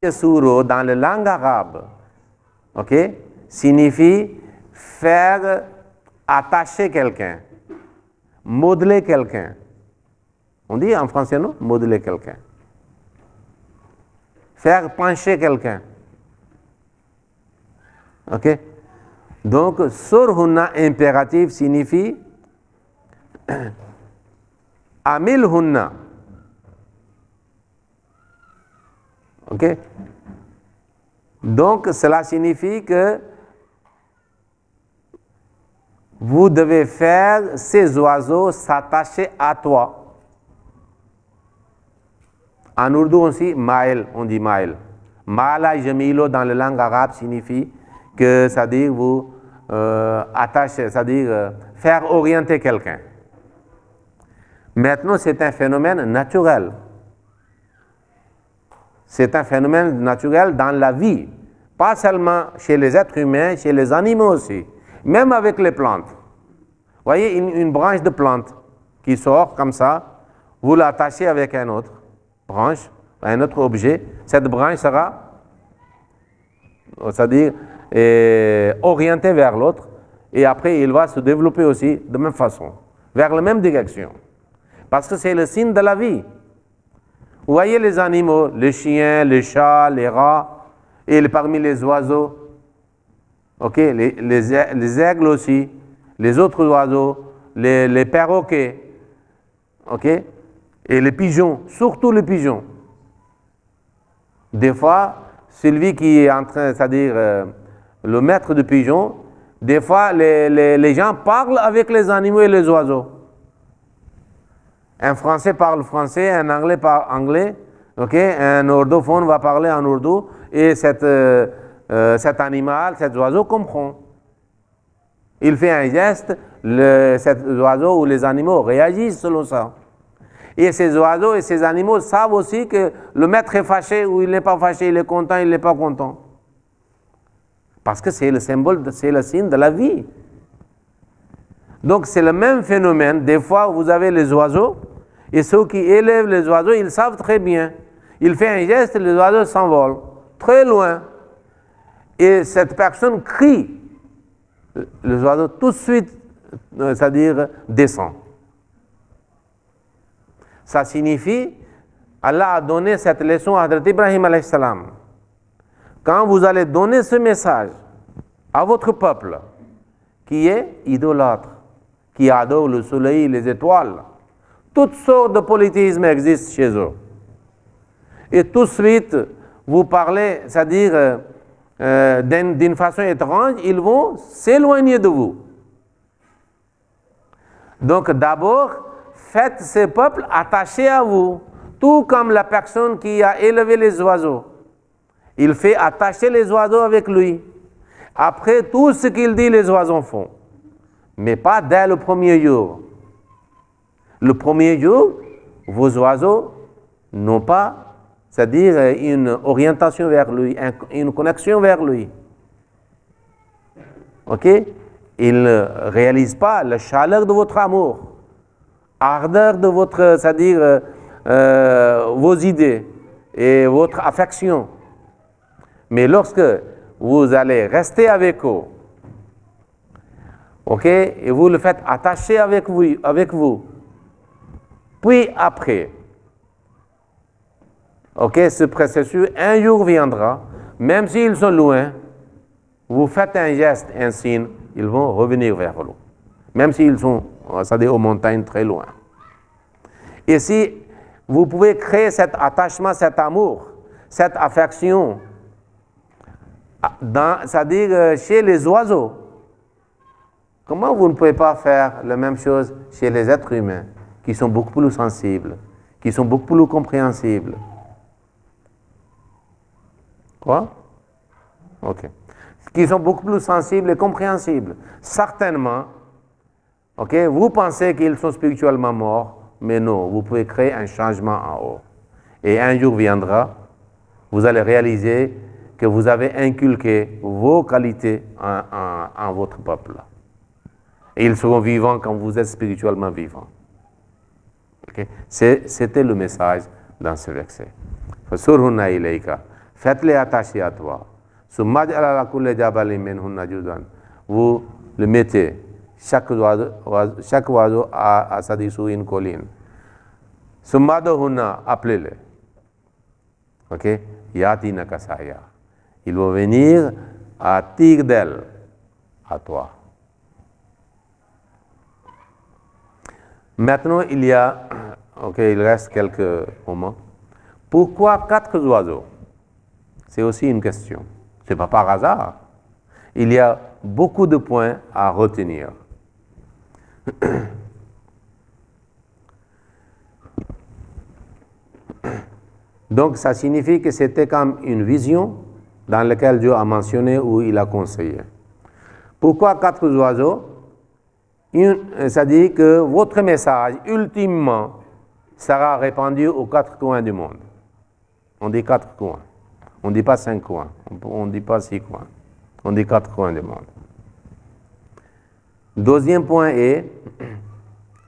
Speaker 1: Suro dans la langue arabe, ok, signifie faire attacher quelqu'un modeler quelqu'un. On dit en français, non? Modeler quelqu'un. Faire pencher quelqu'un. Ok? Donc, surhunna impératif signifie amilhunna. Ok? Donc, cela signifie que vous devez faire ces oiseaux s'attacher à toi. En ourdou aussi, maïl, on dit maïl. Mala jamilo dans la langue arabe signifie que, c'est-à-dire vous attacher, c'est-à-dire faire orienter quelqu'un. Maintenant, c'est un phénomène naturel. C'est un phénomène naturel dans la vie, pas seulement chez les êtres humains, chez les animaux aussi, même avec les plantes. Vous voyez une branche de plante qui sort comme ça, vous l'attachez avec une autre branche, un autre objet, cette branche sera, c'est-à-dire orientée vers l'autre, et après il va se développer aussi de même façon, vers la même direction, parce que c'est le signe de la vie. Vous voyez les animaux, les chiens, les chats, les rats, et parmi les oiseaux, ok, les aigles aussi, les autres oiseaux, les perroquets, ok, et les pigeons, surtout les pigeons. Des fois, celui qui est en train, c'est-à-dire le maître de pigeons, des fois les gens parlent avec les animaux et les oiseaux. Un Français parle français, un Anglais parle anglais, ok, un ourdophone va parler en ourdou, et cet animal, cet oiseau comprend. Il fait un geste, cet oiseau ou les animaux réagissent selon ça. Et ces oiseaux et ces animaux savent aussi que le maître est fâché ou il n'est pas fâché, il est content, il n'est pas content. Parce que c'est le symbole, c'est le signe de la vie. Donc c'est le même phénomène. Des fois, vous avez les oiseaux, et ceux qui élèvent les oiseaux, ils savent très bien. Il fait un geste, les oiseaux s'envolent très loin. Et cette personne crie. Les oiseaux tout de suite, c'est-à-dire descend. Ça signifie, Allah a donné cette leçon à Hazrat Ibrahim alayhi salam. Quand vous allez donner ce message à votre peuple, qui est idolâtre, qui adore le soleil, les étoiles, toutes sortes de polythéismes existent chez eux. Et tout de suite, vous parlez, c'est-à-dire d'une façon étrange, ils vont s'éloigner de vous. Donc d'abord, faites ces peuples attachés à vous, tout comme la personne qui a élevé les oiseaux. Il fait attacher les oiseaux avec lui. Après, tout ce qu'il dit, les oiseaux font. Mais pas dès le premier jour. Le premier jour, vos oiseaux n'ont pas, c'est-à-dire une orientation vers lui, une connexion vers lui. Ok? Ils ne réalisent pas la chaleur de votre amour, ardeur de votre, c'est-à-dire vos idées et votre affection. Mais lorsque vous allez rester avec eux, ok, et vous le faites attacher avec vous, puis après, ok, ce processus, un jour viendra, même s'ils sont loin, vous faites un geste, un signe, ils vont revenir vers vous. Même s'ils sont, c'est-à-dire aux montagnes très loin. Et si vous pouvez créer cet attachement, cet amour, cette affection, c'est-à-dire chez les oiseaux, comment vous ne pouvez pas faire la même chose chez les êtres humains, qui sont beaucoup plus sensibles, qui sont beaucoup plus compréhensibles? Quoi? Ok. Qui sont beaucoup plus sensibles et compréhensibles. Certainement, ok, vous pensez qu'ils sont spirituellement morts, mais non, vous pouvez créer un changement en haut. Et un jour viendra, vous allez réaliser que vous avez inculqué vos qualités en votre peuple. Et ils seront vivants quand vous êtes spirituellement vivants. Okay? C'était le message dans ce verset. Fasurhunna ilayka. Faites-les attacher à toi. Vous le mettez chaque oiseau a sa sur une colline. Summadohunna, appelez-les. Ok? Yati nakasaya. Ils vont venir à tire d'elle, à toi. Maintenant, il reste quelques moments. Pourquoi 4 oiseaux? C'est aussi une question. Ce n'est pas par hasard. Il y a beaucoup de points à retenir. Donc, ça signifie que c'était comme une vision dans laquelle Dieu a mentionné ou il a conseillé. Pourquoi 4 oiseaux? Ça dit que votre message, ultimement, sera répandu aux 4 coins du monde. On dit 4 coins. On ne dit pas 5 coins. On ne dit pas 6 coins. On dit 4 coins du monde. Deuxième point est,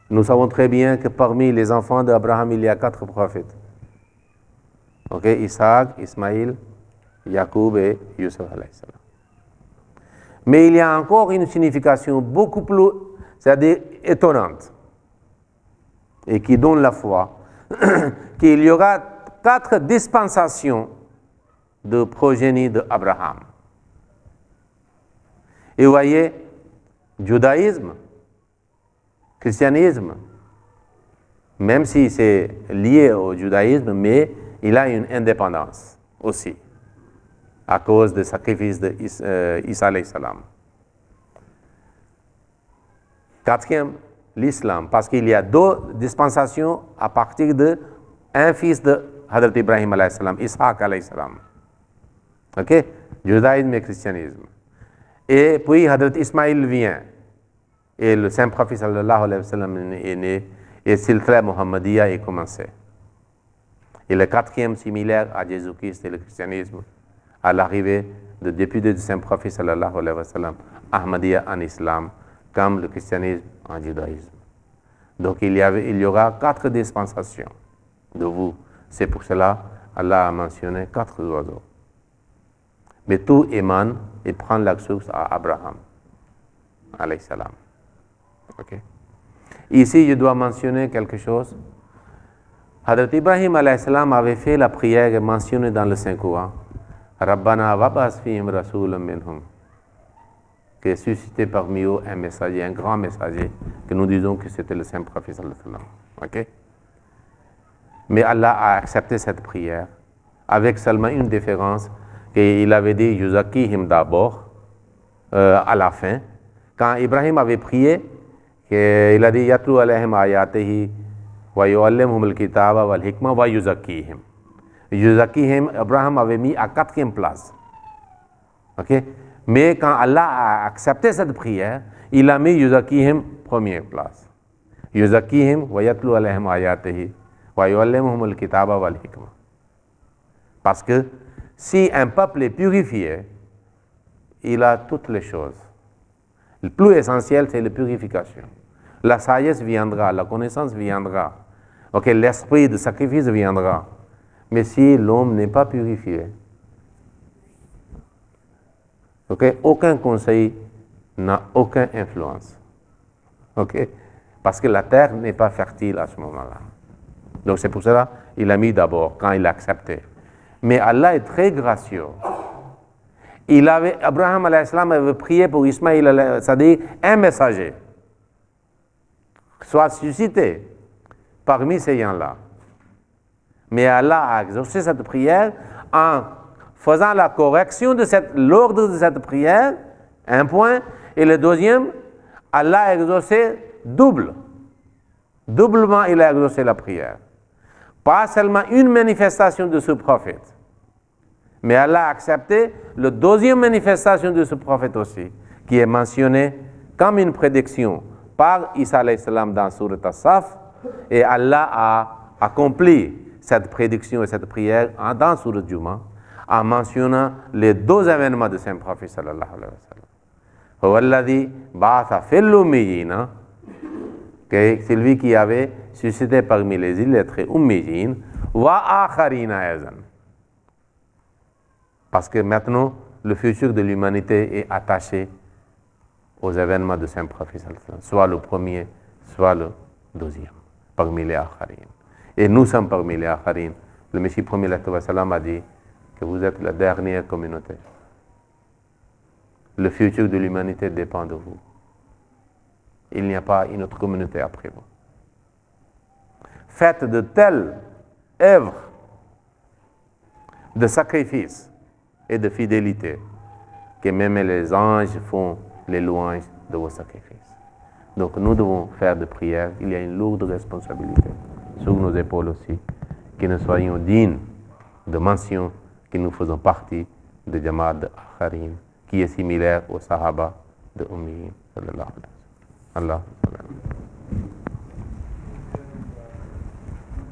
Speaker 1: nous savons très bien que parmi les enfants d'Abraham, il y a 4 prophètes. Ok, Isaac, Ismaïl, Jacob et Yusuf alayhi salam. Mais il y a encore une signification beaucoup plus, c'est-à-dire étonnante, et qui donne la foi, qu'il y aura 4 dispensations de progénie d'Abraham. Et vous voyez, judaïsme, christianisme, même si c'est lié au judaïsme, mais il a une indépendance aussi, à cause du sacrifice d'Isa alayhi salam. 4e, l'islam, parce qu'il y a 2 dispensations à partir d'un fils de Hadrat Ibrahim alayhi salam, Ishaq alayhi salam. Ok? Judaïsme et christianisme. Et puis Hadrat Ismaïl vient. Et le saint prophète sallallahu alayhi wa sallam est né. Et Silsila Muhammadiyya est commencé. Et le 4e similaire à Jésus-Christ, c'est le christianisme, à l'arrivée de député du saint prophète sallallahu alayhi wa sallam, Ahmadiyya en islam, comme le christianisme en judaïsme. Donc il y aura 4 dispensations de vous. C'est pour cela Allah a mentionné 4 oiseaux. Mais tout émane et prend la source à Abraham, alayhi salam. Okay. Ici, je dois mentionner quelque chose. Hadrat Ibrahim alayhi salam avait fait la prière mentionnée dans le Saint-Coran. Rabbana wab'ath fihim rasulan minhum. Qui est suscité parmi eux un messager, un grand messager, que nous disons que c'était le saint prophète sallallahu alayhi wa sallam. Okay? Mais Allah a accepté cette prière avec seulement une différence, qu'il avait dit Yuzakihim d'abord, à la fin. Quand Ibrahim avait prié, il a dit Yatlu alayhim ayatihi wa yu'allimuhum al-kitaba wal hikma wa yuzakihim. Yuzakihim, Abraham avait mis à 4e place. Okay? Mais quand Allah a accepté cette prière, il a mis Yuzakihim première place. Yuzakihim wa yatlu alayhim ayatihi wa yu'allimuhum al-kitaba wal hikma. Parce que si un peuple est purifié, il a toutes les choses. Le plus essentiel, c'est la purification. La sagesse viendra, la connaissance viendra. Ok, l'esprit de sacrifice viendra. Mais si l'homme n'est pas purifié, ok, aucun conseil n'a aucune influence. Ok, parce que la terre n'est pas fertile à ce moment-là. Donc c'est pour cela qu'il a mis d'abord, quand il a accepté. Mais Allah est très gracieux. Abraham alayhi salam avait prié pour Ismaïl, c'est-à-dire un messager, soit suscité parmi ces gens-là. Mais Allah a exaucé cette prière en faisant la correction de l'ordre de cette prière, un point, et le deuxième, Allah a exaucé doublement il a exaucé la prière. Pas seulement une manifestation de ce prophète, mais Allah a accepté la deuxième manifestation de ce prophète aussi, qui est mentionnée comme une prédiction par Isa alayhi salam dans Surat As-Saf, et Allah a accompli cette prédiction et cette prière dans Surat Juma, en mentionnant les 2 événements de Saint Prophète sallallahu alayhi wa sallam. Huwalladhi ba'atha fil ummiyina, c'est lui qui avait suscité parmi les illettrés ummiyin, wa akharina azan. Parce que maintenant, le futur de l'humanité est attaché aux événements de Saint-Prophète, soit le premier, soit le deuxième, parmi les Akharin. Et nous sommes parmi les Akharin. Le Messie premier a dit que vous êtes la dernière communauté. Le futur de l'humanité dépend de vous. Il n'y a pas une autre communauté après vous. Faites de telles œuvres de sacrifice et de fidélité que même les anges font les louanges de vos sacrifices. Donc nous devons faire de prières. Il y a une lourde responsabilité sur nos épaules aussi, que nous soyons dignes de mention que nous faisons partie de Jamaat de Akharin, qui est similaire aux Sahaba de Ummi sallallahu alayhi wa sallam. Allah.